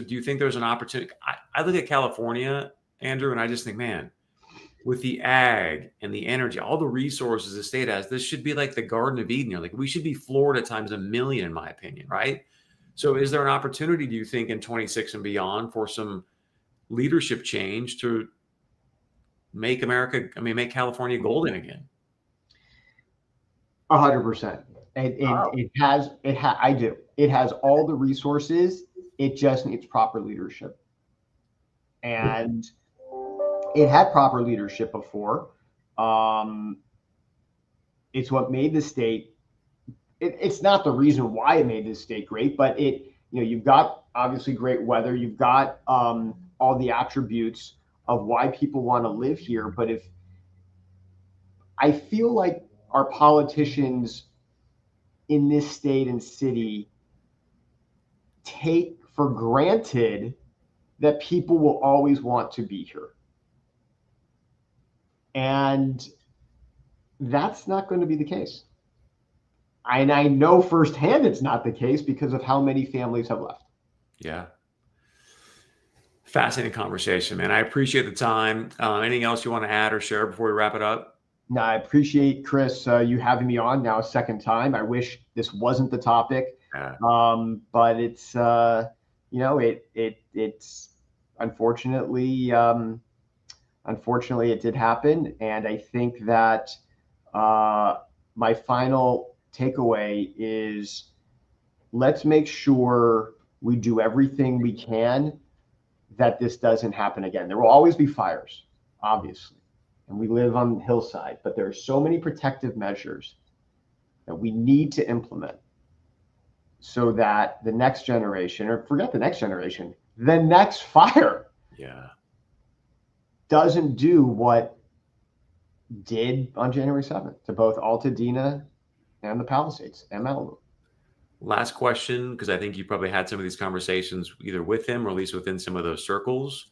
do you think there's an opportunity? I look at California, Andrew, and I just think, man, with the ag and the energy, all the resources the state has, this should be like the Garden of Eden. Like we should be Florida times a million, in my opinion, right? So is there an opportunity, do you think, in 26 and beyond for some leadership change to make make California golden again? 100%. I do. It has all the resources. It just needs proper leadership. And it had proper leadership before. It's what made the state. It's not the reason why it made this state great, but you've got obviously great weather. You've got all the attributes of why people want to live here. But if I feel like our politicians in this state and city take for granted that people will always want to be here. And that's not going to be the case. And I know firsthand it's not the case because of how many families have left. Yeah. Fascinating conversation, man. I appreciate the time. Anything else you want to add or share before we wrap it up? No, I appreciate, Chris, you having me on now a second time. I wish this wasn't the topic, but it's it's unfortunately it did happen, and I think that my final takeaway is let's make sure we do everything we can that this doesn't happen again. There will always be fires, obviously. And we live on the hillside, but there are so many protective measures that we need to implement so that the next generation, or forget the next generation, the next fire doesn't do what did on January 7th to both Altadena and the Palisades and Malibu. Last question, because I think you probably had some of these conversations either with him or at least within some of those circles.